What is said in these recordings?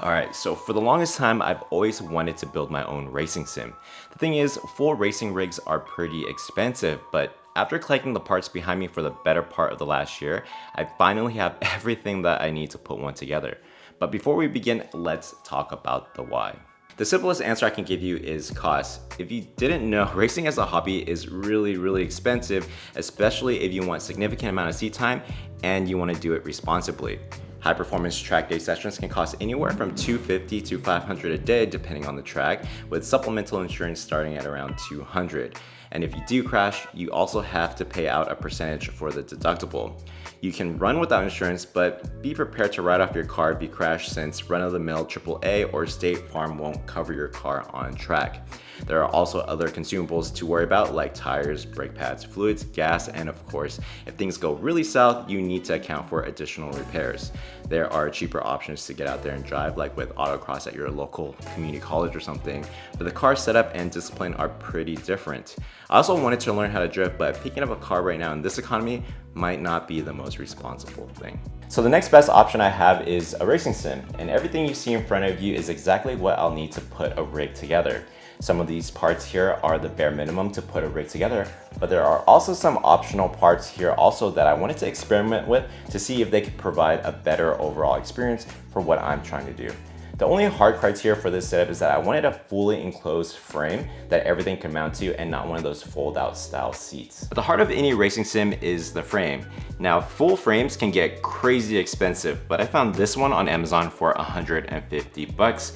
Alright, so for the longest time, I've always wanted to build my own racing sim. The thing is, full racing rigs are pretty expensive, but after collecting the parts behind me for the better part of the last year, I finally have everything that I need to put one together. But before we begin, let's talk about the why. The simplest answer I can give you is cost. If you didn't know, racing as a hobby is really expensive, especially if you want significant amount of seat time and you want to do it responsibly. High performance track day sessions can cost anywhere from $250 to $500 a day depending on the track, with supplemental insurance starting at around $200. And if you do crash, you also have to pay out a percentage for the deductible. You can run without insurance, but be prepared to write off your car if you crash, since run-of-the-mill AAA or State Farm won't cover your car on track. There are also other consumables to worry about, like tires, brake pads, fluids, gas, and of course, if things go really south, you need to account for additional repairs. There are cheaper options to get out there and drive, like with autocross at your local community college or something, but the car setup and discipline are pretty different. I also wanted to learn how to drift, but picking up a car right now in this economy might not be the most responsible thing. So the next best option I have is a racing sim, and everything you see in front of you is exactly what I'll need to put a rig together. Some of these parts here are the bare minimum to put a rig together, but there are also some optional parts here also that I wanted to experiment with to see if they could provide a better overall experience for what I'm trying to do. The only hard criteria for this setup is that I wanted a fully enclosed frame that everything can mount to and not one of those fold out style seats. But the heart of any racing sim is the frame. Now, full frames can get crazy expensive, but I found this one on Amazon for 150 bucks.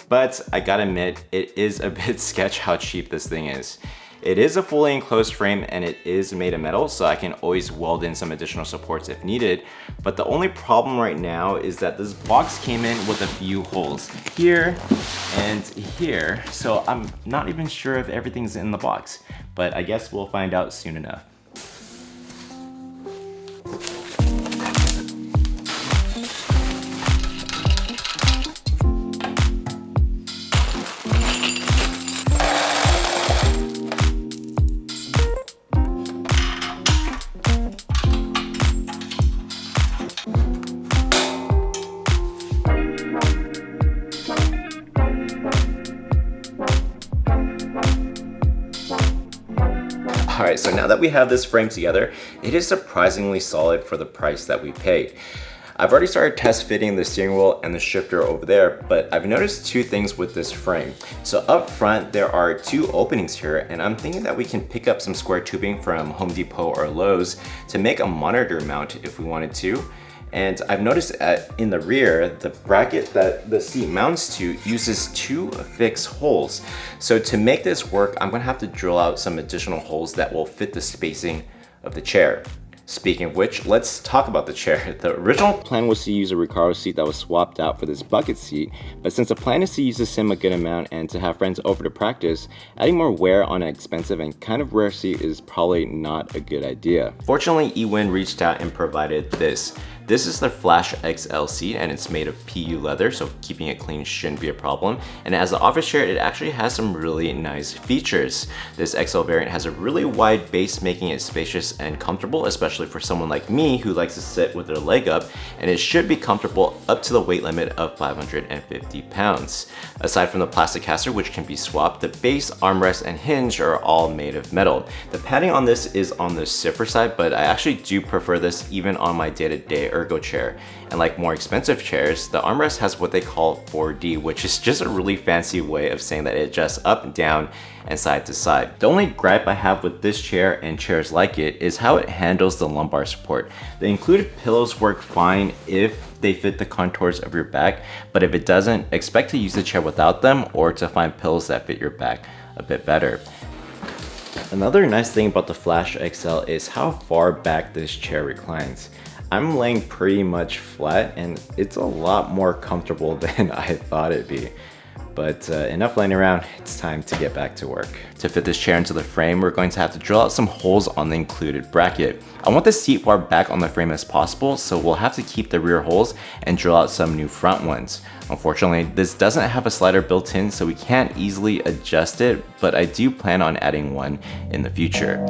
But I gotta admit, it is a bit sketch how cheap this thing is. It is a fully enclosed frame and it is made of metal, so I can always weld in some additional supports if needed. But the only problem right now is that this box came in with a few holes here and here. So I'm not even sure if everything's in the box, but I guess we'll find out soon enough. Alright, so now that we have this frame together, it is surprisingly solid for the price that we paid. I've already started test fitting the steering wheel and the shifter over there, but I've noticed two things with this frame. So up front, there are two openings here, and I'm thinking that we can pick up some square tubing from Home Depot or Lowe's to make a monitor mount if we wanted to. And I've noticed in the rear, the bracket that the seat mounts to uses two fixed holes. So to make this work, I'm gonna have to drill out some additional holes that will fit the spacing of the chair. Speaking of which, let's talk about the chair. The original plan was to use a Recaro seat that was swapped out for this bucket seat, but since the plan is to use the sim a good amount and to have friends over to practice, adding more wear on an expensive and kind of rare seat is probably not a good idea. Fortunately, eWin reached out and provided this. This is the Flash XL seat and it's made of PU leather, so keeping it clean shouldn't be a problem. And as the office chair, it actually has some really nice features. This XL variant has a really wide base, making it spacious and comfortable, especially for someone like me who likes to sit with their leg up, and it should be comfortable up to the weight limit of 550 pounds. Aside from the plastic caster, which can be swapped, the base, armrest, and hinge are all made of metal. The padding on this is on the stiffer side, but I actually do prefer this even on my day-to-day ergo chair. And like more expensive chairs, the armrest has what they call 4D, which is just a really fancy way of saying that it adjusts up, down, and side to side. The only gripe I have with this chair and chairs like it is how it handles the lumbar support. The included pillows work fine if they fit the contours of your back, but if it doesn't, expect to use the chair without them or to find pillows that fit your back a bit better. Another nice thing about the Flash XL is how far back this chair reclines. I'm laying pretty much flat and it's a lot more comfortable than I thought it'd be. But enough laying around, it's time to get back to work. To fit this chair into the frame, we're going to have to drill out some holes on the included bracket. I want the seat far back on the frame as possible, so we'll have to keep the rear holes and drill out some new front ones. Unfortunately, this doesn't have a slider built in, so we can't easily adjust it, but I do plan on adding one in the future.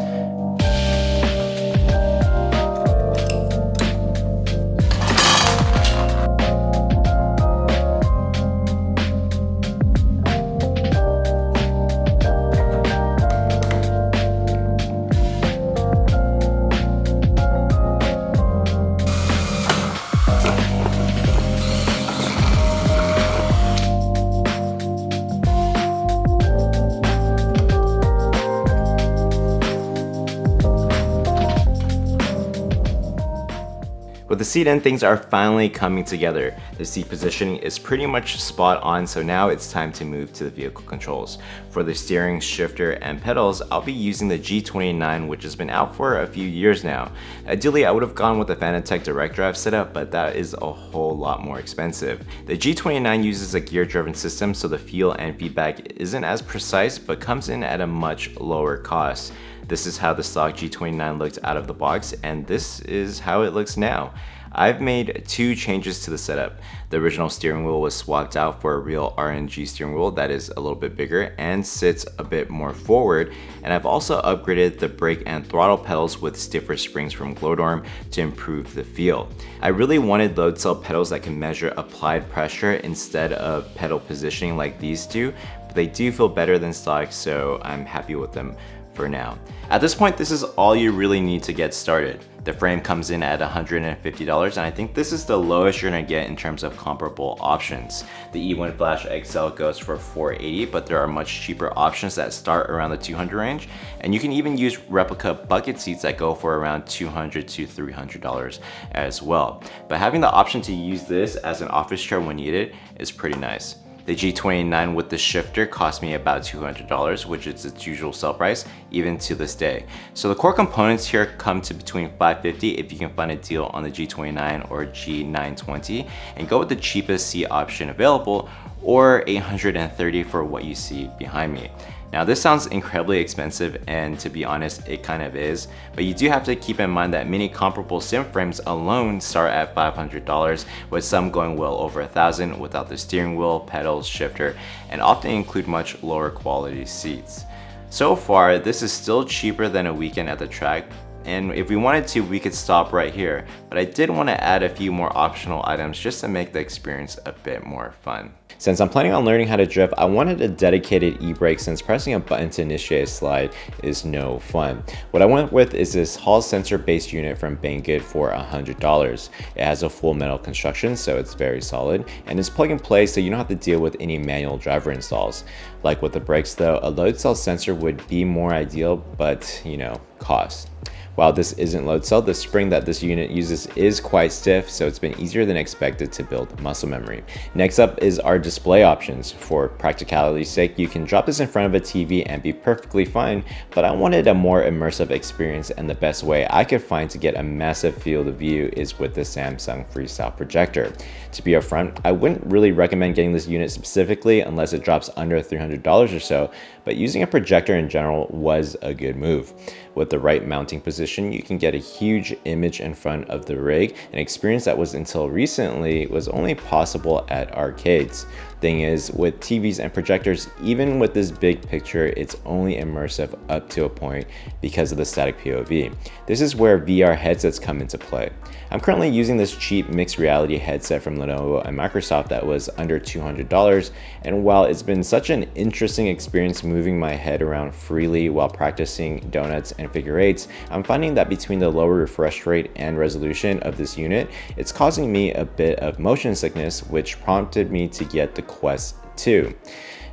With the seat end, things are finally coming together. The seat positioning is pretty much spot on, so now it's time to move to the vehicle controls. For the steering, shifter, and pedals, I'll be using the G29, which has been out for a few years now. Ideally, I would have gone with the Fanatec direct drive setup, but that is a whole lot more expensive. The G29 uses a gear-driven system, so the feel and feedback isn't as precise, but comes in at a much lower cost. This is how the stock G29 looked out of the box, and this is how it looks now. I've made two changes to the setup. The original steering wheel was swapped out for a real RNG steering wheel that is a little bit bigger and sits a bit more forward, and I've also upgraded the brake and throttle pedals with stiffer springs from Glodorm to improve the feel. I really wanted load cell pedals that can measure applied pressure instead of pedal positioning like these do, but they do feel better than stock, so I'm happy with them for now. At this point, this is all you really need to get started. The frame comes in at $150, and I think this is the lowest you're gonna get in terms of comparable options. The E1 Flash XL goes for $480, but there are much cheaper options that start around the $200 range, and you can even use replica bucket seats that go for around $200 to $300 as well. But having the option to use this as an office chair when needed is pretty nice. The G29 with the shifter cost me about $200, which is its usual sell price, even to this day. So the core components here come to between $550 if you can find a deal on the G29 or G920, and go with the cheapest seat option available, or $830 for what you see behind me. Now this sounds incredibly expensive, and to be honest, it kind of is, but you do have to keep in mind that many comparable sim frames alone start at $500, with some going well over $1,000 without the steering wheel, pedals, shifter, and often include much lower quality seats. So far, this is still cheaper than a weekend at the track, and if we wanted to, we could stop right here, but I did want to add a few more optional items just to make the experience a bit more fun. Since I'm planning on learning how to drift, I wanted a dedicated e-brake since pressing a button to initiate a slide is no fun. What I went with is this Hall sensor based unit from Banggood for $100. It has a full metal construction, so it's very solid, and it's plug and play, so you don't have to deal with any manual driver installs. Like with the brakes though, a load cell sensor would be more ideal, but you know, cost. While this isn't load cell, the spring that this unit uses is quite stiff, so it's been easier than expected to build muscle memory. Next up is our display options. For practicality's sake, you can drop this in front of a TV and be perfectly fine, but I wanted a more immersive experience, and the best way I could find to get a massive field of view is with the Samsung Freestyle projector. To be upfront, I wouldn't really recommend getting this unit specifically unless it drops under $300 or so, but using a projector in general was a good move. With the right mounting position, you can get a huge image in front of the rig, an experience that was until recently was only possible at arcades. Thing is, with TVs and projectors, even with this big picture, it's only immersive up to a point because of the static POV. This is where VR headsets come into play. I'm currently using this cheap mixed reality headset from Lenovo and Microsoft that was under $200, and while it's been such an interesting experience moving my head around freely while practicing donuts and figure eights, I'm finding that between the lower refresh rate and resolution of this unit, it's causing me a bit of motion sickness, which prompted me to get the Quest 2.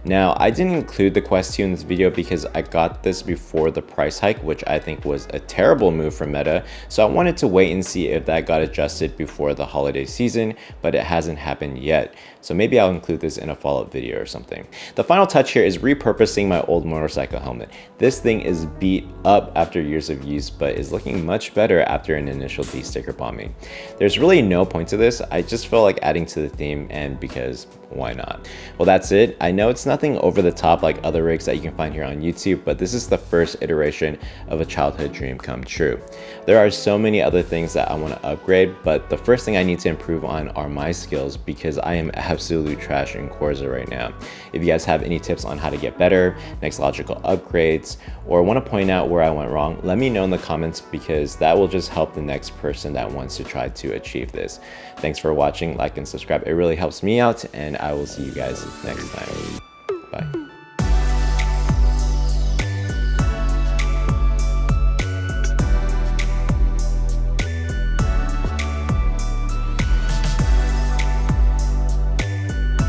Now, I didn't include the Quest 2 in this video because I got this before the price hike, which I think was a terrible move from Meta, so I wanted to wait and see if that got adjusted before the holiday season, but it hasn't happened yet. So maybe I'll include this in a follow-up video or something. The final touch here is repurposing my old motorcycle helmet. This thing is beat up after years of use, but is looking much better after an initial de-sticker bombing. There's really no point to this, I just felt like adding to the theme, and because why not? Well, that's it. I know it's nothing over the top like other rigs that you can find here on YouTube, but this is the first iteration of a childhood dream come true. There are so many other things that I want to upgrade, but the first thing I need to improve on are my skills because I am absolute trash in Corsa right now. If you guys have any tips on how to get better, next logical upgrades, or want to point out where I went wrong, let me know in the comments because that will just help the next person that wants to try to achieve this. Thanks for watching, like and subscribe. It really helps me out, and I will see you guys next time. Bye.